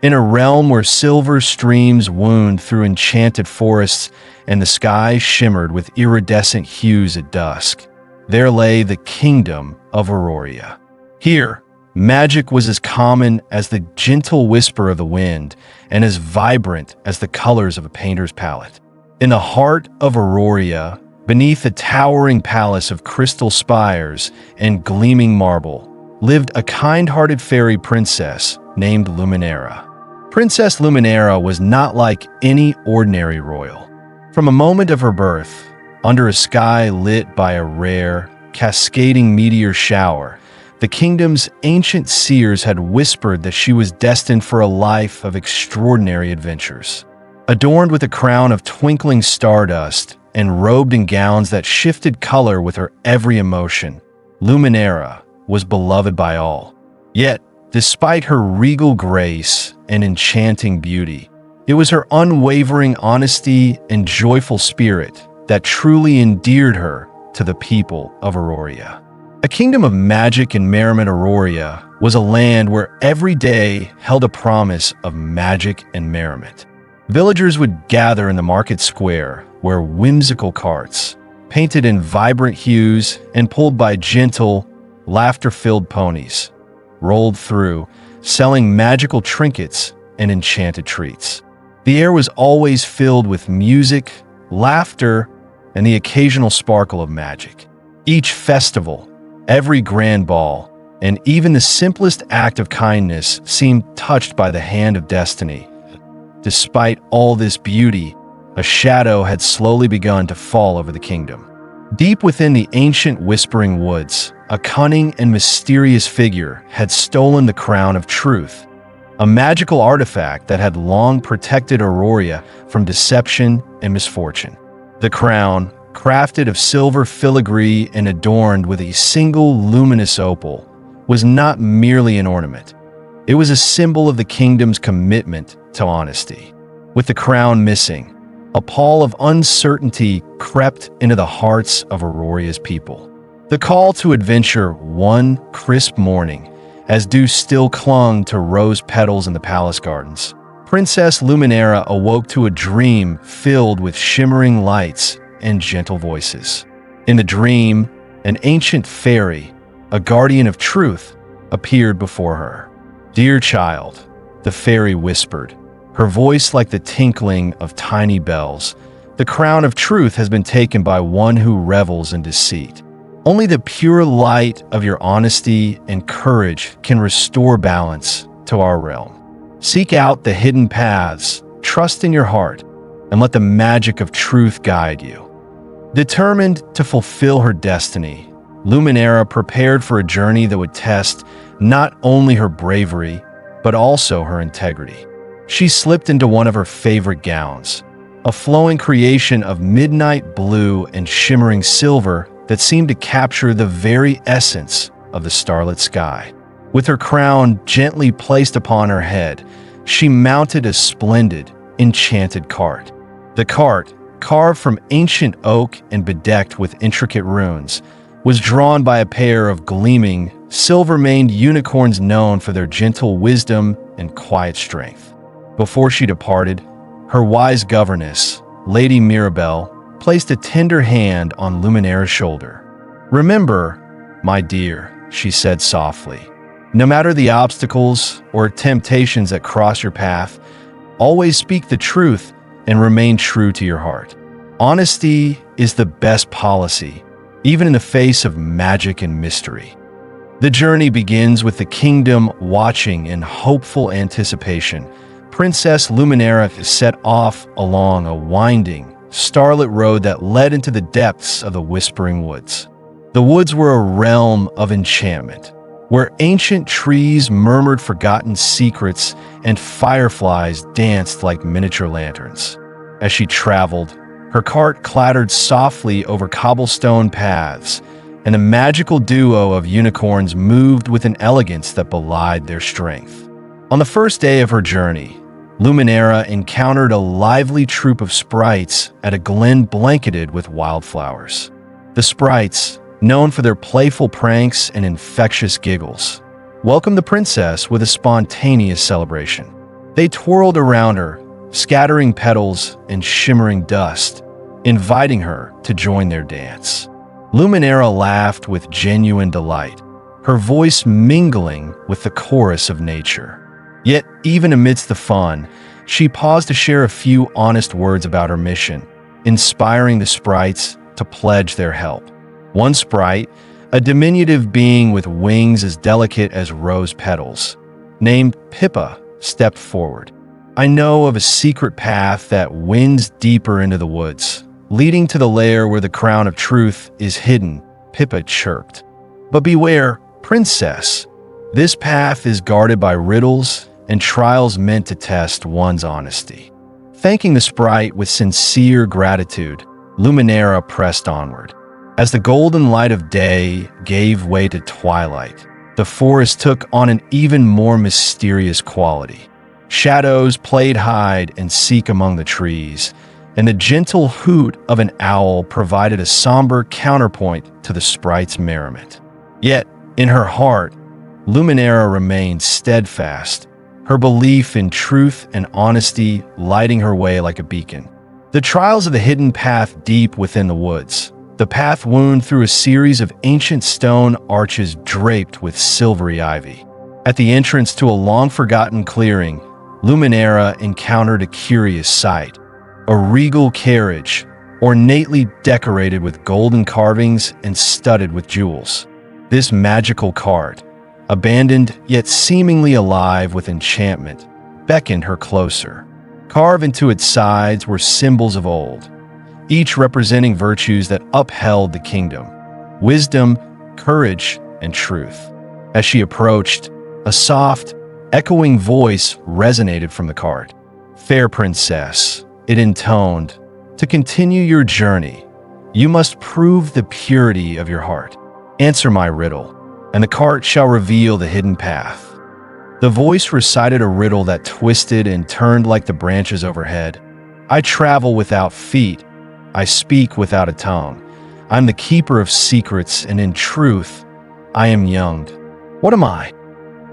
In a realm where silver streams wound through enchanted forests and the sky shimmered with iridescent hues at dusk, there lay the kingdom of Auroria. Here, magic was as common as the gentle whisper of the wind and as vibrant as the colors of a painter's palette. In the heart of Auroria, beneath a towering palace of crystal spires and gleaming marble, lived a kind-hearted fairy princess named Luminera. Princess Luminera was not like any ordinary royal. From a moment of her birth, under a sky lit by a rare, cascading meteor shower, the kingdom's ancient seers had whispered that she was destined for a life of extraordinary adventures. Adorned with a crown of twinkling stardust and robed in gowns that shifted color with her every emotion, Luminera was beloved by all. Yet, despite her regal grace and enchanting beauty, it was her unwavering honesty and joyful spirit that truly endeared her to the people of Auroria. A kingdom of magic and merriment, Auroria was a land where every day held a promise of magic and merriment. Villagers would gather in the market square where whimsical carts, painted in vibrant hues and pulled by gentle, laughter-filled ponies, rolled through, selling magical trinkets and enchanted treats. The air was always filled with music, laughter, and the occasional sparkle of magic. Each festival, every grand ball, and even the simplest act of kindness seemed touched by the hand of destiny. Despite all this beauty, a shadow had slowly begun to fall over the kingdom. Deep within the ancient Whispering Woods, a cunning and mysterious figure had stolen the crown of truth, a magical artifact that had long protected Auroria from deception and misfortune. The crown, crafted of silver filigree and adorned with a single luminous opal, was not merely an ornament. It was a symbol of the kingdom's commitment to honesty. With the crown missing, a pall of uncertainty crept into the hearts of Auroria's people. The call to adventure one crisp morning, as dew still clung to rose petals in the palace gardens, Princess Luminera awoke to a dream filled with shimmering lights and gentle voices. In the dream, an ancient fairy, a guardian of truth, appeared before her. "Dear child," the fairy whispered, her voice like the tinkling of tiny bells, "the crown of truth has been taken by one who revels in deceit. Only the pure light of your honesty and courage can restore balance to our realm. Seek out the hidden paths, trust in your heart, and let the magic of truth guide you." Determined to fulfill her destiny, Luminera prepared for a journey that would test not only her bravery, but also her integrity. She slipped into one of her favorite gowns, a flowing creation of midnight blue and shimmering silver that seemed to capture the very essence of the starlit sky. With her crown gently placed upon her head, she mounted a splendid, enchanted cart. The cart, carved from ancient oak and bedecked with intricate runes, was drawn by a pair of gleaming, silver-maned unicorns known for their gentle wisdom and quiet strength. Before she departed, her wise governess, Lady Mirabelle, placed a tender hand on Luminera's shoulder. "Remember, my dear," she said softly, "no matter the obstacles or temptations that cross your path, always speak the truth and remain true to your heart. Honesty is the best policy, even in the face of magic and mystery." The journey begins with the kingdom watching in hopeful anticipation. Princess Luminera set off along a winding, starlit road that led into the depths of the Whispering Woods. The woods were a realm of enchantment, where ancient trees murmured forgotten secrets and fireflies danced like miniature lanterns. As she traveled, her cart clattered softly over cobblestone paths, and a magical duo of unicorns moved with an elegance that belied their strength. On the first day of her journey, Luminera encountered a lively troop of sprites at a glen blanketed with wildflowers. The sprites, known for their playful pranks and infectious giggles, welcomed the princess with a spontaneous celebration. They twirled around her, scattering petals and shimmering dust, inviting her to join their dance. Luminera laughed with genuine delight, her voice mingling with the chorus of nature. Yet, even amidst the fun, she paused to share a few honest words about her mission, inspiring the sprites to pledge their help. One sprite, a diminutive being with wings as delicate as rose petals, named Pippa, stepped forward. "I know of a secret path that winds deeper into the woods, leading to the lair where the crown of truth is hidden," Pippa chirped. "But beware, princess. This path is guarded by riddles and trials meant to test one's honesty." Thanking the sprite with sincere gratitude, Luminera pressed onward. As the golden light of day gave way to twilight, the forest took on an even more mysterious quality. Shadows played hide and seek among the trees, and the gentle hoot of an owl provided a somber counterpoint to the sprite's merriment. Yet, in her heart, Luminera remained steadfast, her belief in truth and honesty lighting her way like a beacon. The trials of the hidden path deep within the woods. The path wound through a series of ancient stone arches draped with silvery ivy. At the entrance to a long-forgotten clearing, Luminera encountered a curious sight. A regal carriage, ornately decorated with golden carvings and studded with jewels. This magical cart, abandoned yet seemingly alive with enchantment, beckoned her closer. Carved into its sides were symbols of old, each representing virtues that upheld the kingdom: wisdom, courage, and truth. As she approached, a soft, echoing voice resonated from the cart. "Fair princess," it intoned, "to continue your journey, you must prove the purity of your heart. Answer my riddle, and the cart shall reveal the hidden path." The voice recited a riddle that twisted and turned like the branches overhead. "I travel without feet. I speak without a tongue. I'm the keeper of secrets, and in truth, I am young. What am I?"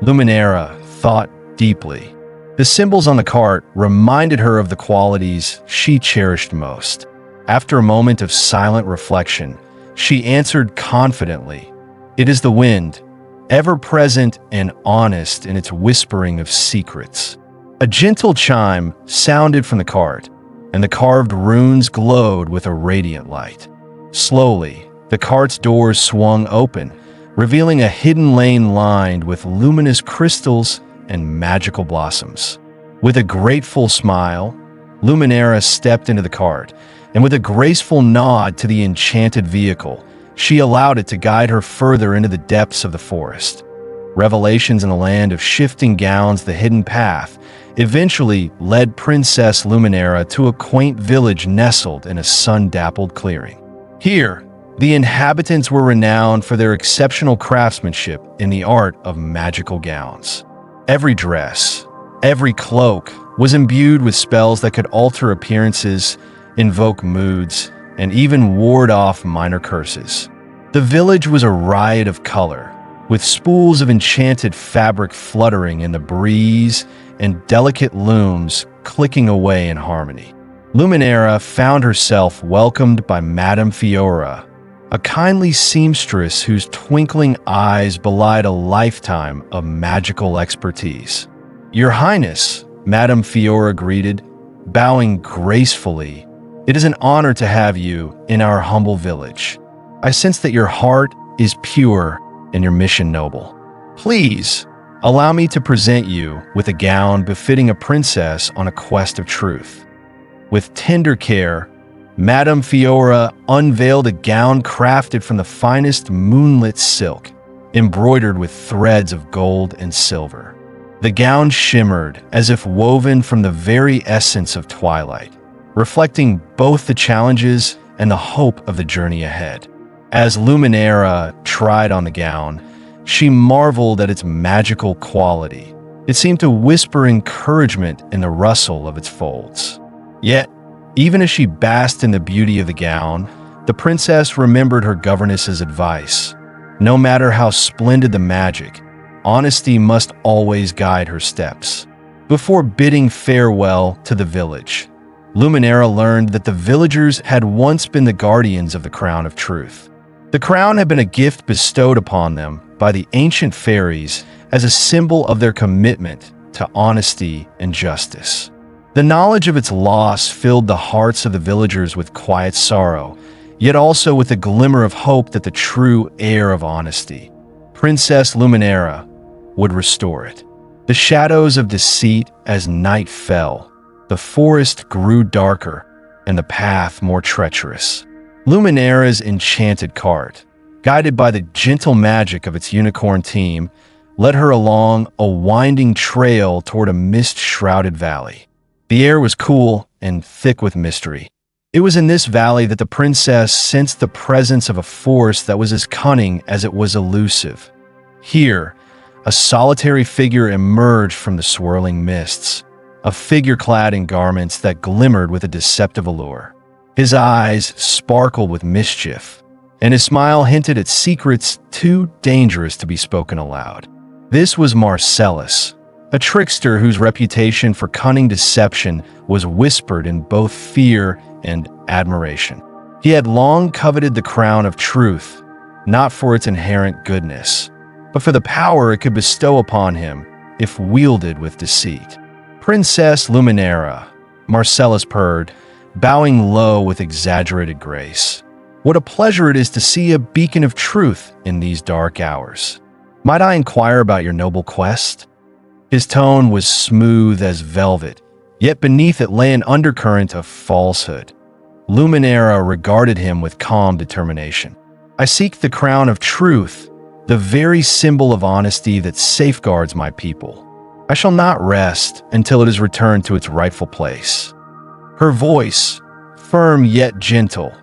Luminera thought deeply. The symbols on the cart reminded her of the qualities she cherished most. After a moment of silent reflection, she answered confidently, "It is the wind, ever present and honest in its whispering of secrets." A gentle chime sounded from the cart, and the carved runes glowed with a radiant light. Slowly, the cart's doors swung open, revealing a hidden lane lined with luminous crystals and magical blossoms. With a grateful smile, Luminera stepped into the cart, and with a graceful nod to the enchanted vehicle, she allowed it to guide her further into the depths of the forest. Revelations in the land of shifting gowns, the hidden path, eventually led Princess Luminera to a quaint village nestled in a sun-dappled clearing. Here, the inhabitants were renowned for their exceptional craftsmanship in the art of magical gowns. Every dress, every cloak was imbued with spells that could alter appearances, invoke moods, and even ward off minor curses. The village was a riot of color, with spools of enchanted fabric fluttering in the breeze and delicate looms clicking away in harmony. Luminera found herself welcomed by Madame Fiora, a kindly seamstress whose twinkling eyes belied a lifetime of magical expertise. "Your Highness," Madame Fiora greeted, bowing gracefully, "it is an honor to have you in our humble village. I sense that your heart is pure and your mission noble. Please, allow me to present you with a gown befitting a princess on a quest of truth." With tender care, Madame Fiora unveiled a gown crafted from the finest moonlit silk, embroidered with threads of gold and silver. The gown shimmered as if woven from the very essence of twilight, reflecting both the challenges and the hope of the journey ahead. As Luminera tried on the gown, she marveled at its magical quality. It seemed to whisper encouragement in the rustle of its folds. Yet, even as she basked in the beauty of the gown, the princess remembered her governess's advice. No matter how splendid the magic, honesty must always guide her steps. Before bidding farewell to the village, Luminera learned that the villagers had once been the guardians of the crown of truth. The crown had been a gift bestowed upon them by the ancient fairies as a symbol of their commitment to honesty and justice. The knowledge of its loss filled the hearts of the villagers with quiet sorrow, yet also with a glimmer of hope that the true heir of honesty, Princess Luminera, would restore it. The shadows of deceit as night fell, the forest grew darker and the path more treacherous. Luminera's enchanted cart, guided by the gentle magic of its unicorn team, led her along a winding trail toward a mist-shrouded valley. The air was cool and thick with mystery. It was in this valley that the princess sensed the presence of a force that was as cunning as it was elusive. Here, a solitary figure emerged from the swirling mists, a figure clad in garments that glimmered with a deceptive allure. His eyes sparkled with mischief, and his smile hinted at secrets too dangerous to be spoken aloud. This was Marcellus, a trickster whose reputation for cunning deception was whispered in both fear and admiration. He had long coveted the crown of truth, not for its inherent goodness, but for the power it could bestow upon him if wielded with deceit. Princess Luminera, Marcellus purred, bowing low with exaggerated grace. What a pleasure it is to see a beacon of truth in these dark hours. Might I inquire about your noble quest? His tone was smooth as velvet, yet beneath it lay an undercurrent of falsehood. Luminera regarded him with calm determination. I seek the crown of truth, the very symbol of honesty that safeguards my people. I shall not rest until it is returned to its rightful place. Her voice, firm yet gentle,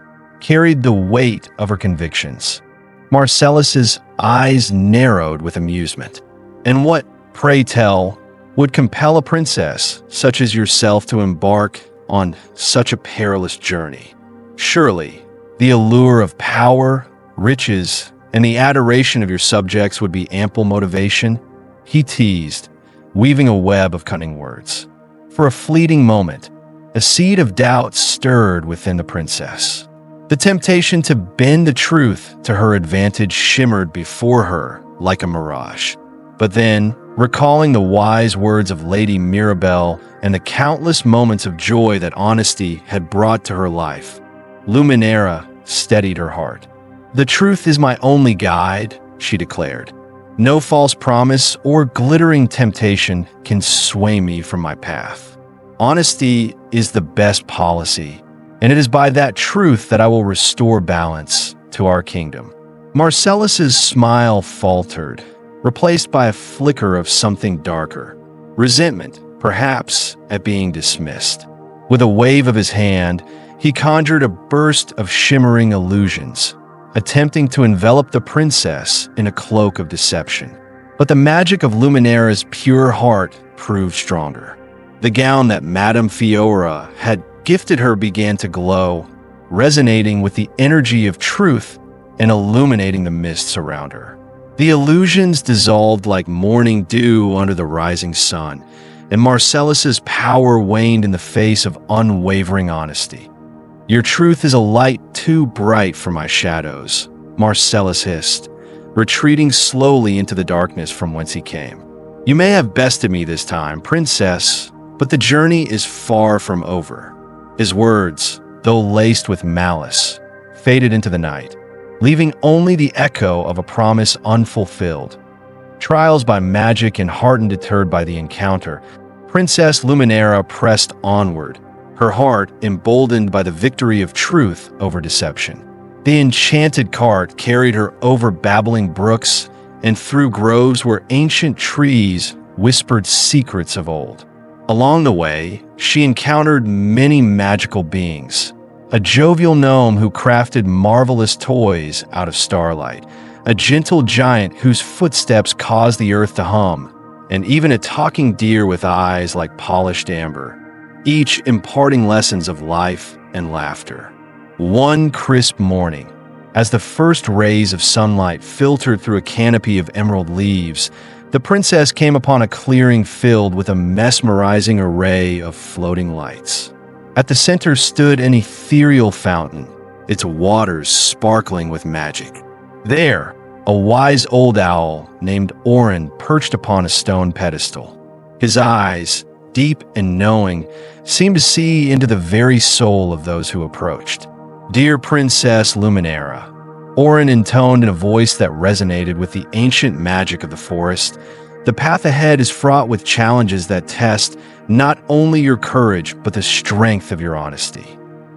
carried the weight of her convictions. Marcellus's eyes narrowed with amusement. And what, pray tell, would compel a princess such as yourself to embark on such a perilous journey? Surely, the allure of power, riches, and the adoration of your subjects would be ample motivation, he teased, weaving a web of cunning words. For a fleeting moment, a seed of doubt stirred within the princess. The temptation to bend the truth to her advantage shimmered before her like a mirage. But then, recalling the wise words of Lady Mirabelle and the countless moments of joy that honesty had brought to her life, Luminera steadied her heart. The truth is my only guide, she declared. No false promise or glittering temptation can sway me from my path. Honesty is the best policy, and it is by that truth that I will restore balance to our kingdom. Marcellus's smile faltered, replaced by a flicker of something darker. Resentment, perhaps, at being dismissed. With a wave of his hand, he conjured a burst of shimmering illusions, attempting to envelop the princess in a cloak of deception. But the magic of Luminera's pure heart proved stronger. The gown that Madame Fiora had gifted her began to glow, resonating with the energy of truth and illuminating the mists around her. The illusions dissolved like morning dew under the rising sun, and Marcellus's power waned in the face of unwavering honesty. Your truth is a light too bright for my shadows, Marcellus hissed, retreating slowly into the darkness from whence he came. You may have bested me this time, princess, but the journey is far from over. His words, though laced with malice, faded into the night, leaving only the echo of a promise unfulfilled. Trials by magic and heart undeterred by the encounter, Princess Luminera pressed onward, her heart emboldened by the victory of truth over deception. The enchanted cart carried her over babbling brooks and through groves where ancient trees whispered secrets of old. Along the way, she encountered many magical beings. A jovial gnome who crafted marvelous toys out of starlight, a gentle giant whose footsteps caused the earth to hum, and even a talking deer with eyes like polished amber, each imparting lessons of life and laughter. One crisp morning, as the first rays of sunlight filtered through a canopy of emerald leaves, The princess came upon a clearing filled with a mesmerizing array of floating lights. At the center stood an ethereal fountain, its waters sparkling with magic. There, a wise old owl named Orin perched upon a stone pedestal. His eyes, deep and knowing, seemed to see into the very soul of those who approached. "Dear Princess Luminera," Orin intoned in a voice that resonated with the ancient magic of the forest, "the path ahead is fraught with challenges that test not only your courage but the strength of your honesty.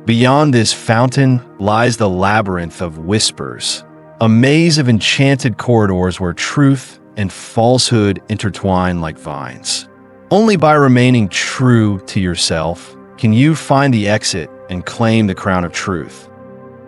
Beyond this fountain lies the labyrinth of whispers, a maze of enchanted corridors where truth and falsehood intertwine like vines. Only by remaining true to yourself can you find the exit and claim the crown of truth."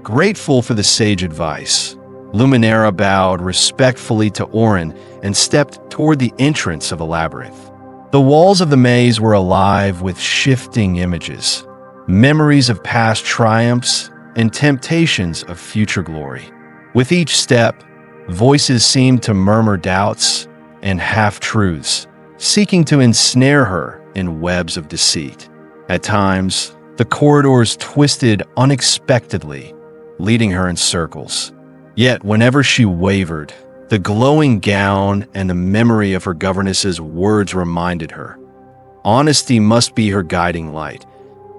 Grateful for the sage advice, Luminera bowed respectfully to Orin and stepped toward the entrance of the labyrinth. The walls of the maze were alive with shifting images, memories of past triumphs and temptations of future glory. With each step, voices seemed to murmur doubts and half-truths, seeking to ensnare her in webs of deceit. At times, the corridors twisted unexpectedly, leading her in circles. Yet whenever she wavered, the glowing gown and the memory of her governess's words reminded her. Honesty must be her guiding light.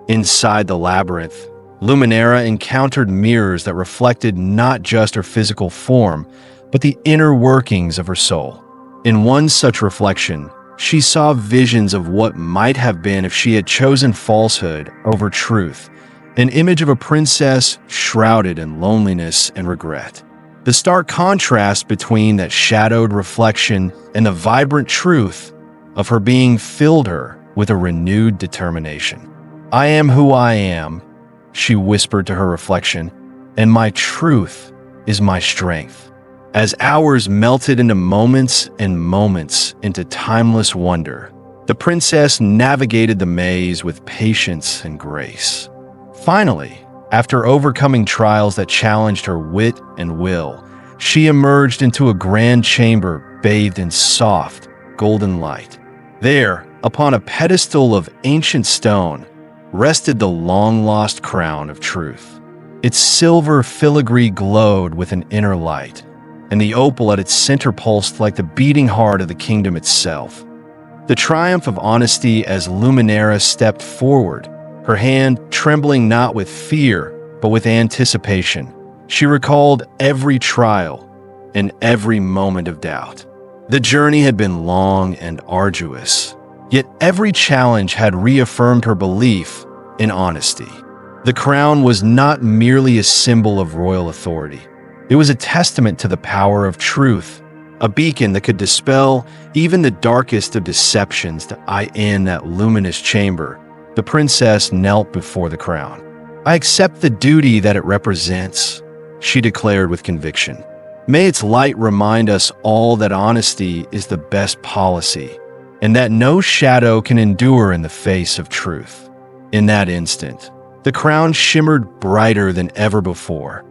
Inside the labyrinth, Luminera encountered mirrors that reflected not just her physical form, but the inner workings of her soul. In one such reflection, she saw visions of what might have been if she had chosen falsehood over truth, an image of a princess shrouded in loneliness and regret. The stark contrast between that shadowed reflection and the vibrant truth of her being filled her with a renewed determination. "I am who I am," she whispered to her reflection, "and my truth is my strength." As hours melted into moments and moments into timeless wonder, the princess navigated the maze with patience and grace. Finally, after overcoming trials that challenged her wit and will, she emerged into a grand chamber bathed in soft, golden light. There, upon a pedestal of ancient stone, rested the long-lost crown of truth. Its silver filigree glowed with an inner light, and the opal at its center pulsed like the beating heart of the kingdom itself. The triumph of honesty as Luminera stepped forward, her hand trembling not with fear, but with anticipation. She recalled every trial and every moment of doubt. The journey had been long and arduous, yet every challenge had reaffirmed her belief in honesty. The crown was not merely a symbol of royal authority. It was a testament to the power of truth, a beacon that could dispel even the darkest of deceptions. In that luminous chamber, the princess knelt before the crown. "I accept the duty that it represents," she declared with conviction. "May its light remind us all that honesty is the best policy, and that no shadow can endure in the face of truth." In that instant, the crown shimmered brighter than ever before,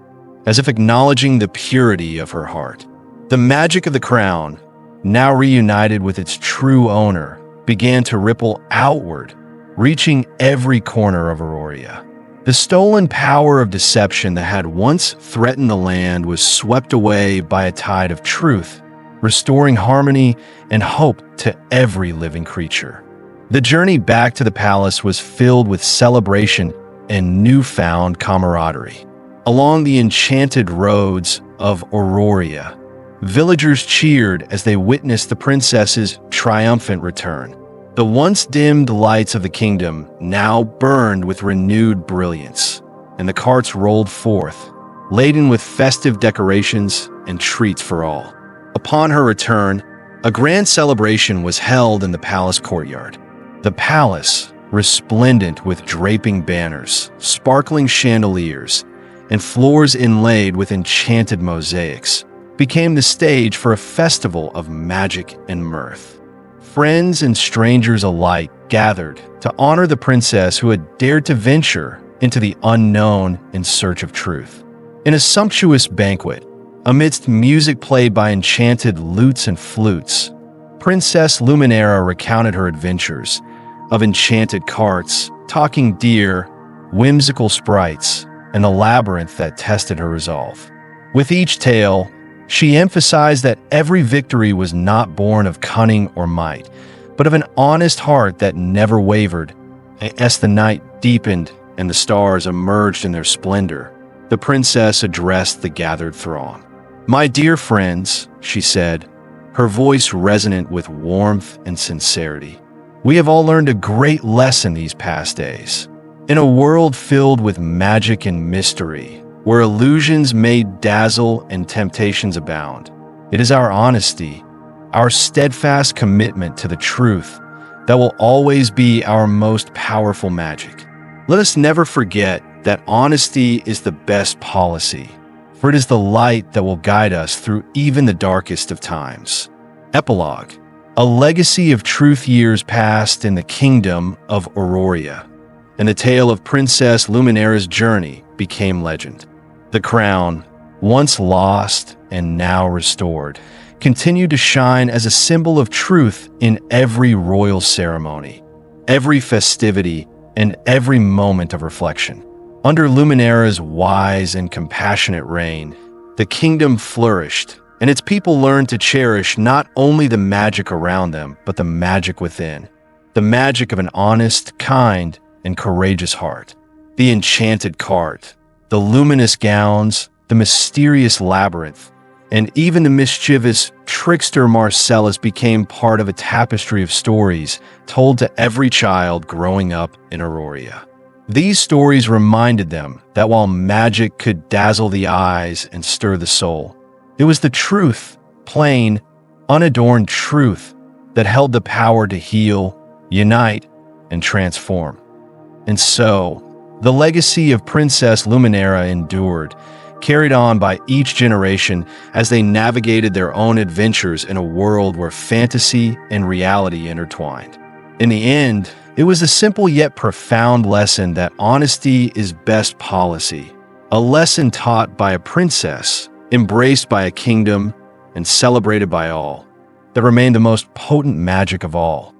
as if acknowledging the purity of her heart. The magic of the crown, now reunited with its true owner, began to ripple outward, reaching every corner of Auroria. The stolen power of deception that had once threatened the land was swept away by a tide of truth, restoring harmony and hope to every living creature. The journey back to the palace was filled with celebration and newfound camaraderie. Along the enchanted roads of Auroria, villagers cheered as they witnessed the princess's triumphant return. The once dimmed lights of the kingdom now burned with renewed brilliance, and the carts rolled forth, laden with festive decorations and treats for all. Upon her return, a grand celebration was held in the palace courtyard. The palace, resplendent with draping banners, sparkling chandeliers, and floors inlaid with enchanted mosaics, became the stage for a festival of magic and mirth. Friends and strangers alike gathered to honor the princess who had dared to venture into the unknown in search of truth. In a sumptuous banquet, amidst music played by enchanted lutes and flutes, Princess Luminera recounted her adventures of enchanted carts, talking deer, whimsical sprites, and a labyrinth that tested her resolve. With each tale, she emphasized that every victory was not born of cunning or might, but of an honest heart that never wavered. As the night deepened and the stars emerged in their splendor, the princess addressed the gathered throng. "My dear friends," she said, her voice resonant with warmth and sincerity, "we have all learned a great lesson these past days. In a world filled with magic and mystery, where illusions may dazzle and temptations abound, it is our honesty, our steadfast commitment to the truth, that will always be our most powerful magic. Let us never forget that honesty is the best policy, for it is the light that will guide us through even the darkest of times." Epilogue: a legacy of truth years past in the kingdom of Auroria, and the tale of Princess Luminera's journey became legend. The crown, once lost and now restored, continued to shine as a symbol of truth in every royal ceremony, every festivity, and every moment of reflection. Under Luminera's wise and compassionate reign, the kingdom flourished, and its people learned to cherish not only the magic around them, but the magic within, the magic of an honest, kind, and courageous heart. The enchanted cart, the luminous gowns, the mysterious labyrinth, and even the mischievous trickster Marcellus became part of a tapestry of stories told to every child growing up in Auroria. These stories reminded them that while magic could dazzle the eyes and stir the soul, it was the truth, plain, unadorned truth, that held the power to heal, unite, and transform. And so, the legacy of Princess Luminera endured, carried on by each generation as they navigated their own adventures in a world where fantasy and reality intertwined. In the end, it was a simple yet profound lesson that honesty is best policy, a lesson taught by a princess, embraced by a kingdom, and celebrated by all, that remained the most potent magic of all.